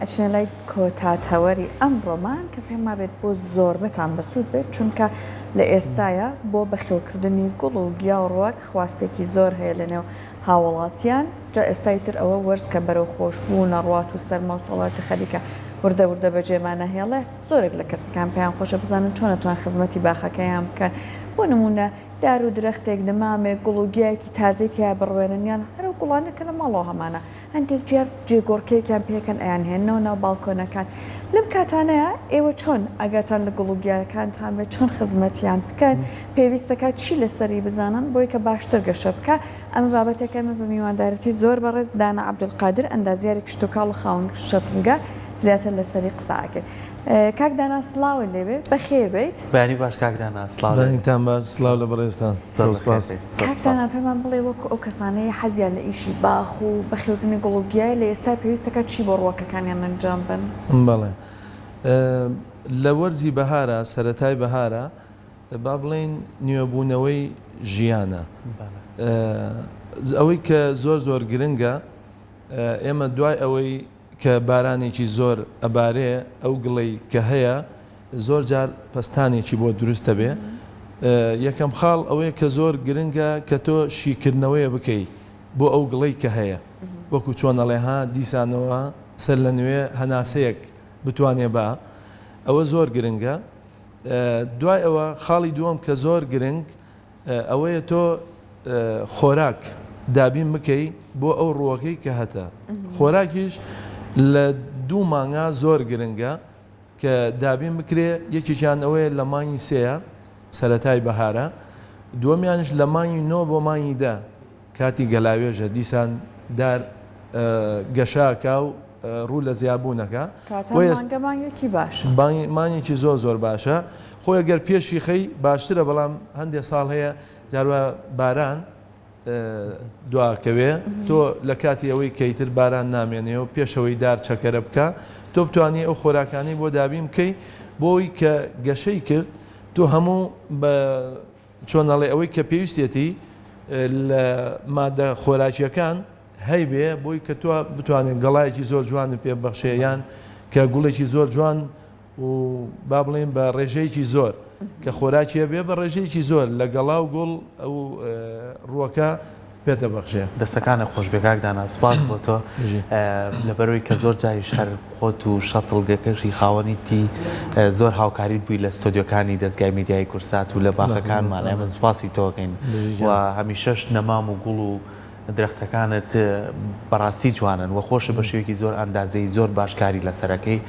ئەچنە لای کۆتاتەوەری ئەمڕۆمان کە پێم بێت بۆ زۆربەتان بەسوود بێت چونکە لە ئێستاە بۆ بەخێوکردنی گوڵ و گیا و ڕوەک خواستێکی زۆر هەیە لەنێو هاوڵاتیان جا ئێستای تر ئەوە وەرز کە بەرەو خۆشببوو نەڕوات و سەرمەوسڵاتی خەریکە وردە وردە بەجێمانە هێڵێ زۆرێک لە کەسەکان پێیان خۆشە بزانن چۆنەتوان خزمەتی باخەکەیان بکەن بۆ نمونە دار و درەختێک نەمامێک گوڵوگیایکی تازەی تیا بڕوێننیان هەرو گوڵانەکە لە ماڵەوە هەمانە هەندێک جێر جێگۆڕکەیەکیان پێکەن ئەیان هێنەوە ناو باڵکۆنەکان لەم کاتانەیە ئێوە چۆن ئەگاتان لە گوڵوگیارەکانتان بێت چۆن خزمەتیان بکەن پێویستەکە چی لەسەری بزانن بۆی کە باشتر گەشە بکە ئەمە بابەتەکەمە بە میواندارەتی زۆر بەڕێز دانا عەبدولقادر ئەندازیاری کشتتوکاڵ خاوەن شەفنگە زیاتر لەسەری قساکرد کاک دانا سڵاوە لێبێ بەخێر بیت بەنی باش کاک دانا سڵاوتان باش سڵاو لە بەڕێستان کاک دانا پێمان بڵێ وەکو ئەو کەسانەیە حەزیان لە ئیشی باخ و بەخێوکردنی گوڵوگیای لە ئێستا پێویستەکە چی بۆ ڕوەکەکانیان ئەنجام بن بەڵێ لە وەرزی بەهارە سەرەتای بەهارە با بڵێن نوێبوونەوەی ژیانە ئەوەی کە زۆر زۆر گرنگە ئێمە دوای ئەوەی کە بارانێکی زۆر ئەبارێ ئەو گڵەی کە هەیە زۆر جار پستانێکی بۆ دروستە بێ یەکەم خاڵ ئەوەیە کە زۆر گرنگە کە تۆ شیکردنەوەیە بکەیت بۆ ئەو گڵەی کە هەیە وەکو چۆنەڵێها دیسانەوە سەر لە نوێ هەناسەیەک بتوانێ بە ئەوە زۆر گرنگە دوای ئەوە خاڵی دووەم کە زۆر گرنگ ئەوەیە تۆ خۆراک دابین بکەی بۆ ئەو ڕووەکەی کە هەتە خۆراکیش لە 2 مانگا زۆر گرنگە کە دابین بکرێ یەکێکیان ئەوەیە لە مانگی سێە سەرەتای بەهارە دووەمیانش لە مانگی 9 بۆ مانگی 10 کاتی گەلاوێژە دیسان دار گەشاکە و ڕوو لە زیابوونەکە مانگێکی باش مانگێکی زۆر زۆر باشە خۆی گەر پێشی خەی باشترە بەڵام هەندێک ساڵ هەیە جاروە باران دواکەوێ تۆ لە کاتی ئەوەی کەیتر باران نامێنێ و پێشەوەی دار چەکەرە بکە تۆ بتوانانی ئەو خۆراکانی بۆ دابین بکەی بۆی کە گەشەی کرد تۆ هەموو بە چۆنەڵێ ئەوەی کە پێویستێتی لە مادە خۆراکیەکان هەی بێ بۆی کە تۆ بتوانێت گەڵایەکی زۆر جوانت پێ بەخشێیان کە گوڵێکی زۆر جوان و با بڵێن بە ڕێژەیەکی زۆر کە خۆراکیە بێ بە ڕێژەیەکی زۆر لە گەڵا و گوڵ ئەو ڕووەکە پێتە بەخشێ دەستەکانە خۆش بێکاکدانا سپاس بۆ تۆ لەبەرەوەی کە زۆر جاریش هەر خۆت و شەتڵگەکەشی خاوەنیتی زۆر هاوکاریت بووی لە ستۆدیۆکانی دەستگای میدیای کورسات و لە باخەکانمان ئێمە سپاسی تۆکەین و هەمیشەش نەمام و گوڵ و درەختەکانت بەڕاستی جوانن و خۆشە بە شێوەیەکی زۆر ئەندازەی زۆر باشکاری لەسەرەکەی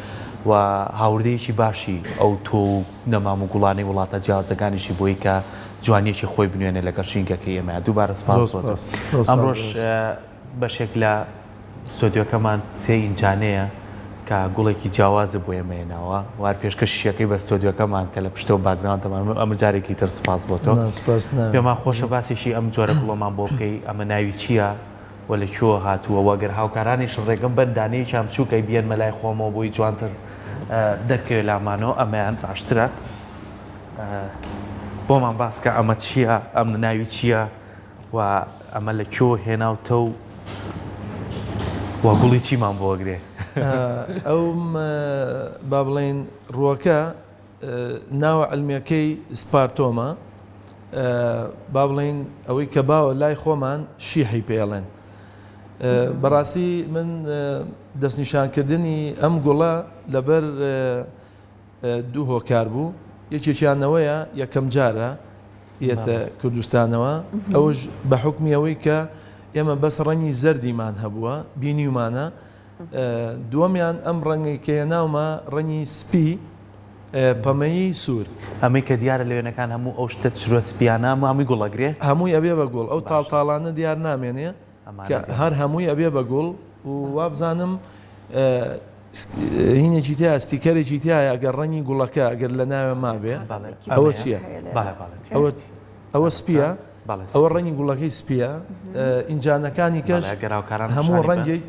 و هاوردەیەکی باشی ئەو تۆ نەمام و گوڵانەی وڵاتە جیاوازەکانیشی بۆی کە جوانیەکی خۆی بنوێنێ لە گەشینگەکەی ئێمە دووبارە سپاس بۆ تۆ ئەمڕۆژ بەشێک لە ستۆدیۆکەمان سێ ئینجانەیە کە گوڵێکی جیاوازە بۆ ئێمەێناوە وار پێشکەشیەکەی بە ستۆدیۆکەمان کە لە پشتەوە باگراوندەمان ئەمە جارێکی تر سپاس بۆ تۆ پێمان خۆشە باسێکی ئەم جۆرە گوڵەمان بۆ بکەی ئەمە ناوی چییە و لە کوێ هاتووە وەگەر هاوکارانیش ڕێگەم بەردانەیەکیان بچووکەی بێنمە لای خۆمەوە بۆی جوانتر دەرکەوێت لامانەوە ئەمەیان باشترە بۆمان باسکە ئەمە چییە ئەم ناوی چییە و ئەمە لە کوێ هێناوتە و گوڵی چیمان بۆ وەگرێ ئەو با بڵێن ڕووەکە ناوە ئەلمیەکەی سپارتۆمە با بڵێن ئەوەی کە باوە لای خۆمان شیحی پێڵێن بەڕاستی من دەستنیشانکردنی ئەم گوڵە لەبەر 2 هۆکار بوو یەکێکیانەوەیە یەکەم جارە یەتە کوردستانەوە ئەوش بە حکمی ئەوەی کە ئێمە بەس ڕەنگی زەردیمان هەبووە بینیومانە دووەمیان ئەم ڕەنگی کە ناومە ڕەنگی سپی پەمەیی سوور ئەمەی کە دیارە لەوێنەکان هەموو ئەو شتە چرۆ سپیانە هەمووی گوڵەگرێ هەمووی ئەبێ بە گوڵ ئەو تاڵتاڵانە دیار نامێنێ هەر هەمووی ئەبێ بە گوڵ و وابزانم هینێکی تیا ئەستیکەرێکی تایە ئەگەر ڕەنگی گوڵەکە ئەگەر لە ناوێ مابێ ئەوە چییە؟ ئەوە سپیە ئەوە ڕەنگی گوڵەکەی سپیە ئینجانەکانی کەش هەموو ڕەنگی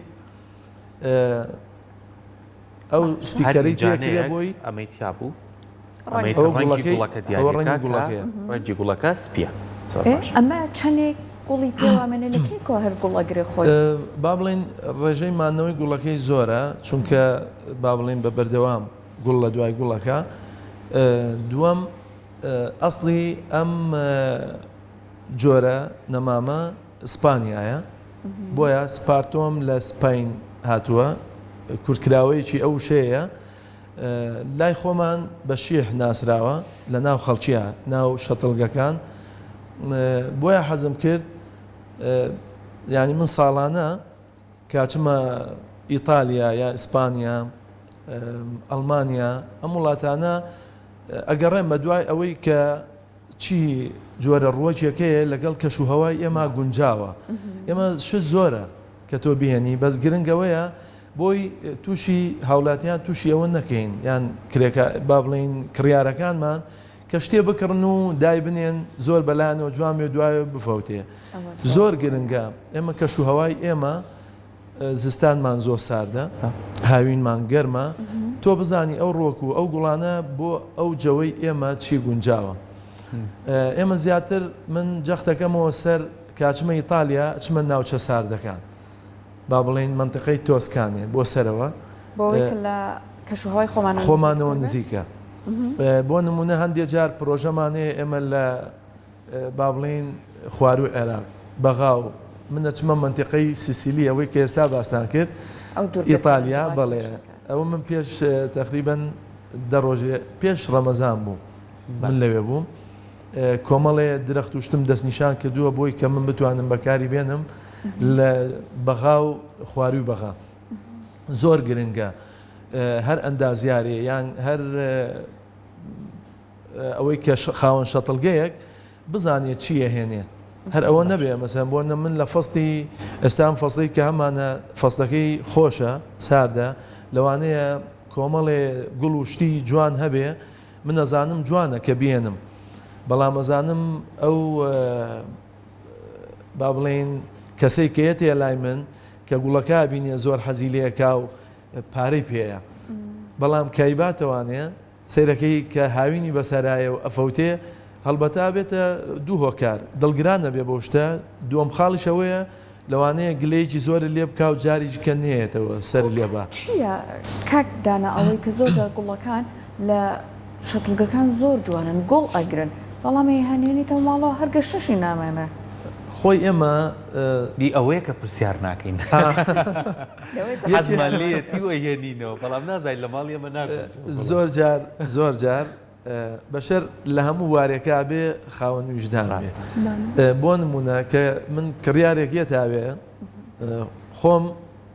ئەو ستیکەرەی تێکرێ بۆی ئەمەیتیا بوو ڕەنگی گوڵەکە ڕەنگی گوڵەکە سپیە ئەمە چەندێک گوڵی پێوامێنە لەکێکەوە هەر گوڵ ئەگرێ خۆی با بڵین ڕێژەی مانەوەی گوڵەکەی زۆرە چونکە با بڵین بە بەردەوام گوڵ لە دوای گوڵەکە دووەم ئەسڵی ئەم جۆرە نەمامە ئیسپانیایە بۆیە سپارتۆم لە سپین هاتووە کورتکراوەیەکی ئەو شەیە لای خۆمان بە شێح ناسراوە لە ناو خەڵکیە ناو شەتڵگەکان بۆیە حەزم کرد ینی من ساڵانە کاچمە ئیتالیا یا ئیسپانیا ئەڵمانیا ئەم وڵاتانە ئەگەڕێم بە دوای ئەوەی کە چی جۆرە ڕۆژێکەیە لەگەڵ کەشوهەوای ئێمە گونجاوە ئێمە شت زۆرە کە تۆ بهێنی بەس گرنگەوەیە بۆی تووشی هاوڵاتیان تووشی ئەوە نەکەین یان کرێکە با بڵین کڕیارەکانمان کە شتێ بکڕن و دای بنێن زۆر بەلایەنەوە جوامێ دوایە بفەوتێ زۆر گرنگە ئێمە کەشوهەوای ئێمە زستانمان زۆر ساردە هاوینمان گەرمە تۆ بزانی ئەو ڕۆک و ئەو گوڵانە بۆ ئەو جەوەی ئێمە چی گونجاوە ئێمە زیاتر من جەختەکەمەوە سەر کاچمە ئیتالیا چمە ناوچە ساردەکان با بڵین منتقەی تۆسکانێ بۆ سەرەوە لە کەشوهەوای خۆمانەوە نزیکە بۆ نمونە هەندێک جار پرۆژەمانەیە ئێمە لە با بڵین خواروی عێراق بەغاو منە چمە منتقەی سیسیلی ئەوەی کە ئێستا باستان کرد ئیتالیا بەڵێ ئەوە من پێش تقریبەن دەڕۆژێ پێش ڕەمەزان بوو من لەوێ بووم کۆمەڵێ درەخت و شتم دەستنیشان کردووە بۆی کە من بتوانم بەکاری بێنم لە بەغا و خواروی بەغا زۆر گرنگە هەر ئەندازیارێ یان هەر ئەوەی کە خاوەن شەتڵگەیەک بزانێت چی هێنێ هەر ئەوە نەبێ مەسەن بۆ من لە فەستی ئێستام فەسڵی کە هەمانە فەسلەکەی خۆشە ساردە لەوانەیە کۆمەڵێ گوڵ و شتی جوان هەبێ من ئەزانم جوانە کە بێنم بەڵام ئەزانم ئەو با بڵێن کەسەی کەیەتێ لای من کە گوڵەکە بینێ زۆر حەزی لێکا و پارەی پێیە بەڵام کایباتەوانەیە سیرەکەی کە هاوینی بەسەرایە و ئەفەوتێ هەڵبەتا بێتە دوو هۆکار دڵگرانە بێ بۆ شتە دووەم خاڵیشەوەیە لەوانەیە گلەیەکی زۆر لێ بکا و جاریش کە نێتەوە سەر لێبا چییە کاک دانا ئەوەی کە زۆر جار گوڵەکان لە شەتڵگەکان زۆر جوانن گوڵ ئەگرن بەڵام هەنێنیتەوە ماڵەوە هەرگە شەشی نامێنە خۆی ئێمە دی ئەوەیە کە پرسیار ناکەین حەزمان لێتی وە هێنینەوە بەڵام نازای لە ماڵ ئێمە ناکەین زۆر جار بەشەر لە هەموو وارێکا بێ خاوەن وجدان بۆ نمونە کە من کڕیارێک هاوێ خۆم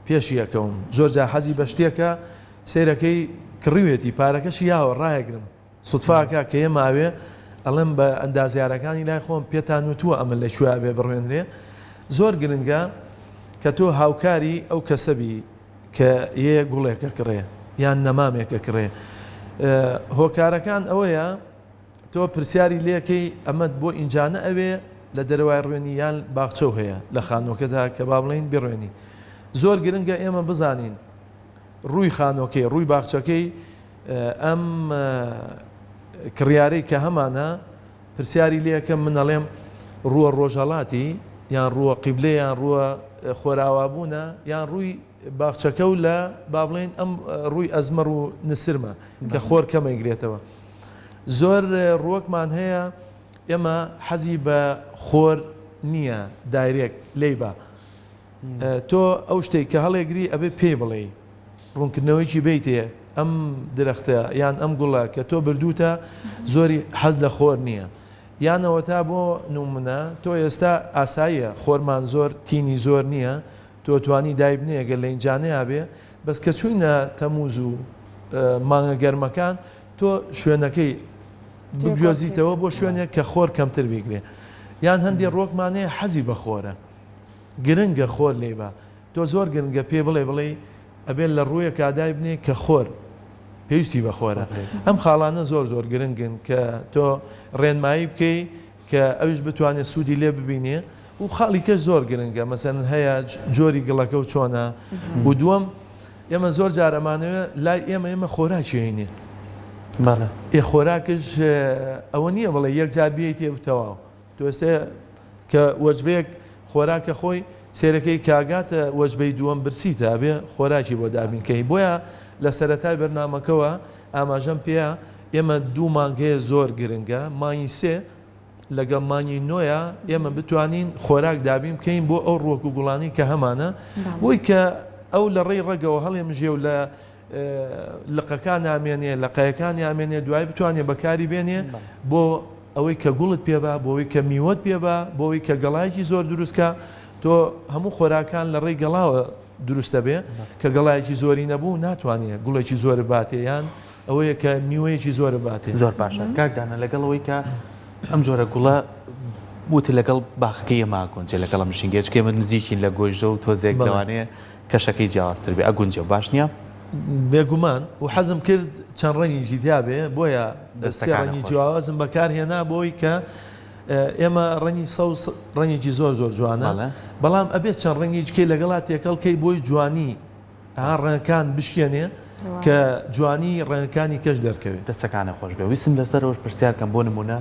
پێشی یەکەوم زۆر جار حەزی بە شتێکە سیرەکەی کڕیوێتی پارەکەشی یاوە ڕایەگرم سوتفاکە کە ئێماوێ ئەڵێم بە ئەندازیارەکانی لای خۆم پێتان وتووە ئەمە لەکوێ بێ بڕوێنرێ زۆر گرنگە کە تۆ هاوکاری ئەو کەسەبی کە یە گوڵێکە کڕێ یان نەمامێکە کڕێ هۆکارەکان ئەوەیە تۆ پرسیاری لێکەی ئەمەد بۆ ئینجانە ئەوێ لە دەروای ڕوێنی یان باخچە هەیە لە خانۆکەدا کە با بڵین بڕوێنی زۆر گرنگە ئێمە بزانین ڕووی خانۆکەی ڕووی باخچەکەی ئەم کڕیارەی کە هەمانە پرسیاری لێکە من ئەڵێم ڕووە ڕۆژهەڵاتی یان ڕووە قیبلێ یان ڕووە خۆراوابوونە یان ڕووی باخچەکە و لە با بڵێن ئەم ڕووی ئەزمەر و نسرمە کە خۆر کەمەیگرێتەوە زۆر ڕووەکمان هەیە ئێمە حەزی بە خۆر نییە دایرێک لێی بە تۆ ئەو شتێک کە هەڵێگری ئەبێ پێ بڵێ ڕوونکردنەوەیکی بیتێ ئەم درەختە یان ئەم گوڵە کە تۆ بردووتە زۆری حەز لە خۆر نییە یانەوە تا بۆ نمونە تۆ ئێستا ئاساییە خۆرمان زۆر تینی زۆر نییە تۆ توانی دایبنەیەگە لە ئینجانەیە بێ بەس کە چوینە تەمووز و مانگە گەرمەکان تۆ شوێنەکەی بگوێزیتەوە بۆ شوێنێک کە خۆر کەمتر بیگرێ یان هەندێک ڕۆکمانەیە حەزی بە خۆرە گرنگە خۆر لێ بە تۆ زۆر گرنگە پێ بڵێ ئەبێت لە ڕوویە کادای بنێ کە خۆر پێویستی بە خۆرە ئەم خاڵانە زۆر گرنگن کە تۆ ڕێنمایی بکەی کە ئەوش بتوانێت سوودی لێ ببینێ و خاڵی کە زۆر گرنگە مەسەن هەیە جۆری گڵەکە و چۆنە و دووەم ئێمە زۆر جارەمانەوە لای ئێمە خۆراکی هێنێ خۆراکش ئەوە نییە بڵێ یەک جار بێت تێ تەواو تۆسێ کە وەجبەیەک خۆراکە خۆی سێرەکەی کاگاتە وەجبەی دووەم برسیتە ئەبێ خۆراکی بۆ دابینکەی بۆیە لە سەرەتای بەرنامەکەەوە ئاماژەم پێەیە ئێمە 2 مانگەیە زۆر گرنگە مانگی 3 لەگەڵ مانگی 9 ئێمە بتوانین خۆراک دابین بکەین بۆ ئەو ڕۆک و گوڵانی کە هەمانە بۆی کە ئەو لە ڕێی ڕێگەوە هەڵێمژێ و لە لقەکان ئامێنێ لەقەیەکانی ئامێنێ دوای بتوانێت بەکاری بێنێ بۆ ئەوەی کە گوڵت پێبا بۆەوەی کە میوەت پێبا بۆەوەی کە گەڵایەکی زۆر دروستکە تۆ هەموو خۆراکان لە ڕێی گەڵاوە دروستە بێ کە گەڵایەکی زۆری نەبوو ناتوانێت گوڵێکی زۆر باتێ یان ئەوەیە کە میوەیەکی زۆر باتێ زۆر باشە کاکدانە لەگەڵەوەی کە ئەم جۆرە گوڵە وتە لەگەڵ باخەکەی ئەمە گونجێ لەگەڵ مشینگەچ کێمە نزیکین لە گۆژە و تۆزێک لەوانەیە کەشەکەی جیاوازتر بێ ئەگونجێ باش نییە بێگومان و حەزم کرد چەند ڕەنگیی دیابێ بۆیە دەستی ڕەنگی جیاوازم بەکارهێنا بۆی کە ئێمە ڕەنگێکی زۆر زۆر جوانە بەڵام ئەبێت چەند ڕەنگیچکەی لەگەڵا تێکەڵکەی بۆی جوانی ڕەنگەکان بشکێنێ کە جوانی ڕەنگەکانی کەش دەرکەوێت دەستەکانە خۆش بێ ویسم لەسەرەوەش پرسیارکەم بۆ نمونە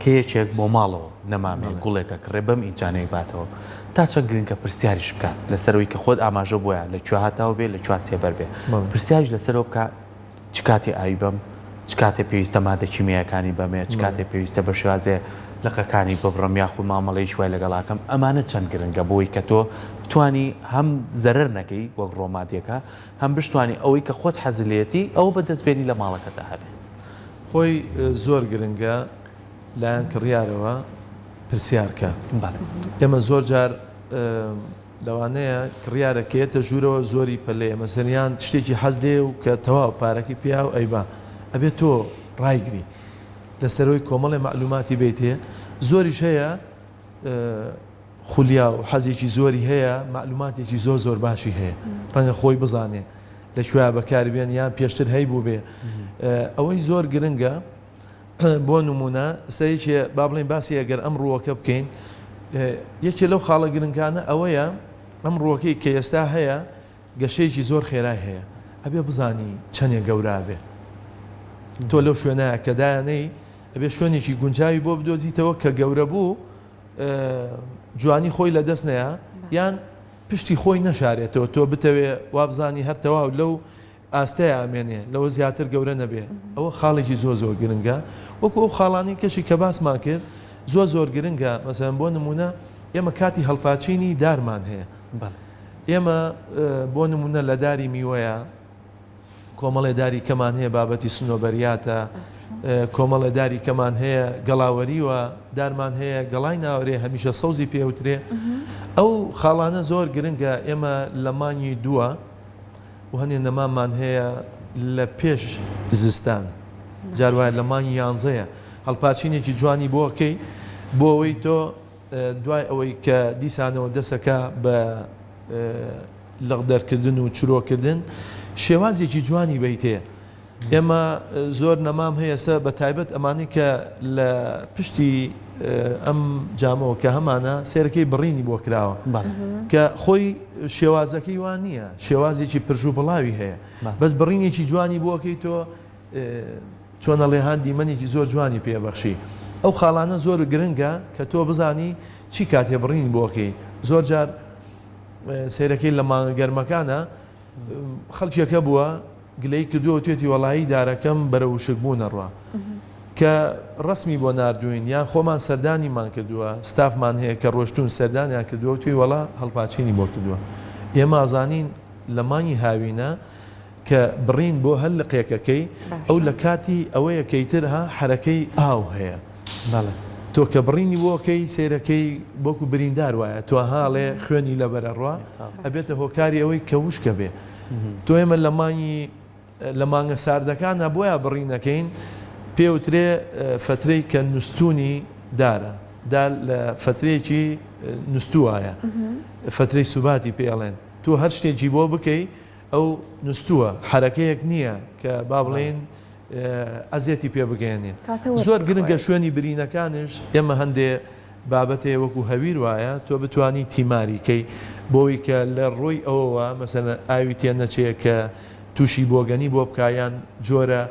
کەیەکێک بۆ ماڵەوە نەمامێ گوڵێکە کڕێ بەم ئینجانەیە باتەوە تا چەند گرنگکە پرسیاریش بکات لەسەرەوەی کە خۆت ئاماژە بۆیە لە کوێ هاتاوە بێ لە کوێ سێبەر بێ پرسیاریش لەسەرەوە بکە چ کاتێ ئاوی بەم چ کاتێ پێویستە مادە کیمیاکانی بەمێ چ کاتێ پێویستە بە شێوازێ لەقەکانی ببڕم یاخود مامەڵەی شوای لەگەڵاکەم ئەمانە چەند گرنگە بۆی کە تۆ بتوانی هەم زەرەر نەکەی وەک ڕۆماتیەکە هەم بشتوانی ئەوەی کە خۆت حەزلێتی ئەو بەدەستبێنی لە ماڵەکەتە هەبێ خۆی زۆر گرنگە لایەن کڕیارەوە پرسیارکە ئێمە زۆر جار لەوانەیە کڕیارەکەیەتە ژوورەوە زۆری پەلەیە مەسەریان شتێکی حەز لێ و کە تەواو پارەکی پیا و ئەیبا ئەبێت تۆ ڕایگری لەسەرەوەی کۆمەڵی معلوماتی بێتێ زۆریش هەیە خولیا و حەزێکی زۆری هەیە معلوماتێکی زۆر زۆر باشی هەیە ڕەنگە خۆی بزانێ لەکوێ بەکاربێن یان پێشتر هەی بوو بێ ئەوەی زۆر گرنگە بۆ نمونە سەیەکێ با بڵێن باسی ئەگەر ئەم ڕووەکە بکەین یەکێ لەو خاڵە گرنگانە ئەوەیە ئەم ڕووەکەی کە ئێستا هەیە گەشەیەکی زۆر خێرای هەیە ئەبێ بزانی چەندێ گەورە بێ تۆ لەو شوێنەیە کە دایانەی ئەبێ شوێنێکی گونجاوی بۆ بدۆزیتەوە کە گەورە بوو جوانی خۆی لە دەست نەیە یان پشتی خۆی نەشارێتەوە تۆ بتەوێ وابزانی هەر تەواو لەو ئاستەیە ئامێنێ لەوە زیاتر گەورە نەبێ ئەوە خاڵێکی زۆر زۆر گرنگە وەکو ئەو خاڵانی کەشی کە باسمان کرد زۆر زۆر گرنگە مەسەڵەن بۆ نمونە ئێمە کاتی هەڵپاچینی دارمان هەیە ئێمە بۆ نمونە لە داری میوەیە کۆمەڵێ داری کەمان هەیە بابەتی سنۆبەریاتە کۆمەڵە داری کەمان هەیە گەڵاوەریوە دارمان هەیە گەڵای ناوەرێ هەمیشە سەوزی پێوترێ ئەو خاڵانە زۆر گرنگە ئێمە لە مانگی دووە و هەنێ نەمامان هەیە لە پێش زستان جاروایە لە مانگی 11 هەڵپاچینێکی جوانی بۆکەی بۆ ئەوەی تۆ دوای ئەوەی کە دیسانەوە دەسەکە بە لەغدەرکردن و چرۆکردن شێوازێکی جوانی بیتێ ئێمە زۆر نەمام هەیەسە بە تایبەت ئەمانی کە لە پشتی ئەم جامەوە کە هەمانە سێرەکەی بڕینی بۆ کراوە کە خۆی شێوازەکەی وان نییە شێوازێکی پرژ و بڵاوی هەیە بەس بڕینێکی جوانی بۆکەی تۆ چۆنە لێهان دیمەنێکی زۆر جوانی پێبەخشی ئەو خاڵانە زۆر گرنگە کە تۆ بزانی چی کاتێ بڕین بۆکەی زۆر جار سیرەکەی لە مانگە گەرمەکانە خەڵکیەکە بووە گلەی کردووە توێتی وەڵایی دارەکەم بەرە وشک بوونە ڕوا کە ڕسمی بۆ نردوین یان خۆمان سەردانیمان کردووە ستافمان هەیە کە ڕۆشتون سەردانیان کردووە توی وەڵا هەڵپاچینی بۆ کردووە ئێمە ئازانین لە مانگی هاوینە کە بڕین بۆ هەر لە قێکەکەی ئەو لە کاتی ئەوەیە کەیتر ها حرەکەی ئاو هەیە تۆ کە بڕینی بۆکەی سیرەکەی بۆکو بریندار وایە تۆ هاڵێ خوێنی لە بەرەڕوا ئەبێتە هۆکاری ئەوەی کە وشکە بێ تۆ ئێمە لە مانگە ساردەکانە بۆیە بڕینەکەین پێوترێ فترەی کە نووسستونی دارە دا لە فترەیەکی نووسستوایە فترەی سوباتی پێڵێن تۆ هەر شتێکی بۆ بکەی ئەو نووسستووە حرەکەیەک نییە کە با بڵێن ئەزیەتی پێ بگەێنێ زۆر گرنگە شوێنی برینەکانش ئێمە هەندێ بابەتێ وەکو هەویر وایە تۆ بتانی تیماریکەی بۆی کە لە ڕۆی ئەوەوە مەسەلەن ئاوی تێ نەچێت کە تووشی بۆگەنی بۆ بکایان جۆرە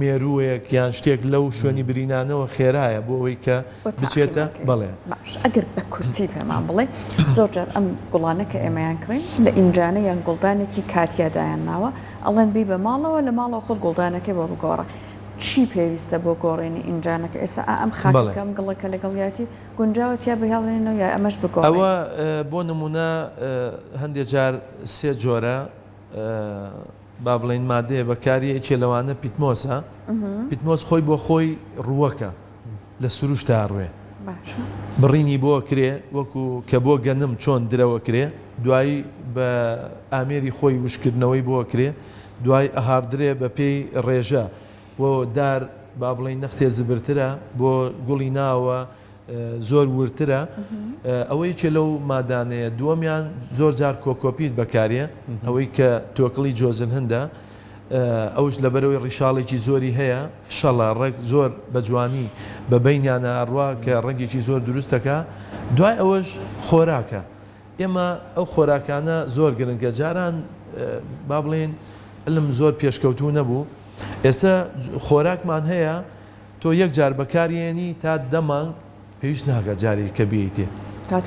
مێرووەیەک یان شتێک لەو شوێنی برینانەوە خێرایە بۆ ئەوەی کە بچێتە بەڵێ باش ئەگەر بە کورتی پێمان بڵێ زۆر جار ئەم گوڵانە کە ئێمەیان کڕین لە ئینجانە یان گوڵدانێکی کاتیادایان ناوە ئەڵێن بی بە ماڵەوە لە ماڵەوە خۆت گوڵدانەکەی بۆ بگۆڕە چی پێویستە بۆ گۆڕێنی ئینجانەکە ئێستا ئەم خاکەم گڵەکە لەگەڵیاتی گونجاوەتیا بهێڵێنەوە یا ئەمەش بگۆڕ ئەوە بۆ نمونە هەندێک جار سێ جۆرە با بڵێن مادەیە بەکاریەکی لەوانە پیتمۆسە پیتمۆس خۆی بۆ خۆی ڕووەکە لە سروش تا ڕوێ بڕینی بۆ کرێ وەکو کە بۆ گەنم چۆن درەوە کرێ دوایی بە ئامێری خۆی وشکردنەوەی بۆ کرێ دوای ئەهاردرێ بە پێی ڕێژە بۆ دار با بڵێن نەختێ زبرترە بۆ گوڵی ناوە زۆر ورترە ئەوەی کە لەو مادانەیە دووەمیان زۆر جار کۆکۆپیت بەکارێ ئەوەی کە تۆکڵی جۆزن هەندە ئەوش لەبەرەوەی ڕیشاڵێکی زۆری هەیە شەڵە ڕێک زۆر بە جوانی بە بینیانە ئەڕوا کە ڕەنگێکی زۆر دروستەکە دوای ئەوەش خۆراکە ئێمە ئەو خۆراکانە زۆر گرنگە جاران با بڵێن علم زۆر پێشکەوتوو نەبوو ئێستا خۆراکمان هەیە تۆ یەک جار بەکارێنی تا دەمانگ پێویست ناکە جاری کە بیتێ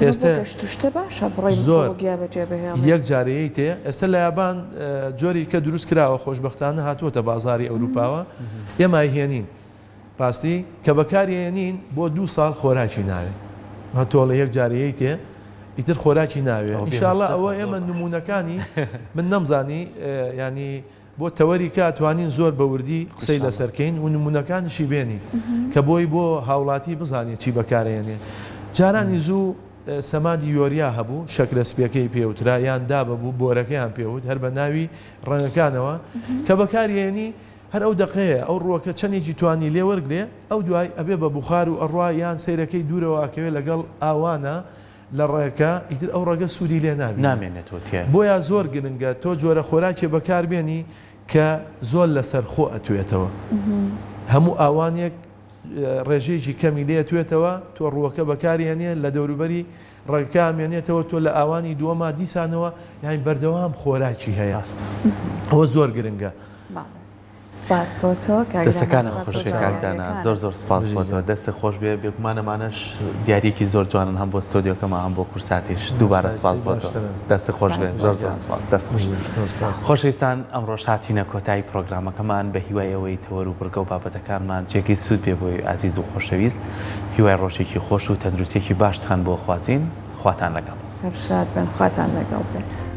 ئێستا باشە زۆر یەک جارەیە تێ ئێستا لە یابان جۆری کە دروست کراوە خۆشبەختانە هاتووەتە بازاری ئەوروپاوە ئێمە هێنین ڕاستی کە بەکارێنین بۆ 2 ساڵ خۆراکی ناوێ هەتۆ لە یەک جارەیە تێ ئیتر خۆراکی ناوێ ئینشاءڵڵا ئەوە ئێمە نمونونەکانی من نەمزانی ینی بۆ تەوەری کە توانین زۆر بەوردی قسەی لەسەرکەین و نمونونەکانیشی بێنی کە بۆی بۆ هاوڵاتی بزانێت چی بەکارێنێ جارانی زوو سەمادی یۆریا هەبوو شەکرە سپیەکەی پێوترا یان دابەبوو بۆرەکەیان پێوت هەر بە ناوی ڕەنگەکانەوە کە بەکارێنی هەر ئەو دقەیە ئەو ڕووەکە چەندێکی توانی لێ وەرگێ ئەو دوای ئەبێ بە بخار و ئەڕوا یان سەیرەکەی دوورەوەکەوێت لەگەڵ ئاوانە لە ڕێەکە ئیتر ئەو ڕێگە سوودی لێ نامێنێتەوە بۆیە زۆر گرنگە تۆ جۆرە خۆراکی بەکاربێنی کە زۆر لەسەر خۆ ئەتوێتەوە هەموو ئاوانێک ڕێژەیەکی کەمی لێتوێتەوە تۆ ڕووەکە بەکارێنێ لە دەوروبەری ڕێگەکە مێنێتەوە تۆ لە ئاوانی دووەما دیسانەوە یان بەردەوام خۆراکی هەیە ئەوە زۆر گرنگە سپاس بۆ تۆ دەستەکانە خۆشی کاکدانا زۆر زۆر سپاس بۆ تۆ دەستە خۆش بێ بێگومانەمانش دیارێکی زۆر جوانن هەم بۆ ستۆدیۆکەمە هەم بۆ کورساتیش دووبارە سپاس بۆ تۆ دەستە خۆش بێ زۆر زۆر سپاس دەست خۆشەویستان ئەمڕۆ هاتینە کۆتایی پرۆگرامەکەمان بە هیوایەوەی تەوەر و بڕگە و بابەتەکانمان جێگەی سوود بێ بۆی عزیز و خۆشەویست هیوای ڕۆژێکی خۆش و تەندروستێکی باشتان بۆ خوازین خواتان لەگەڵ هەر شاد بن خواتان لەگەڵ بێت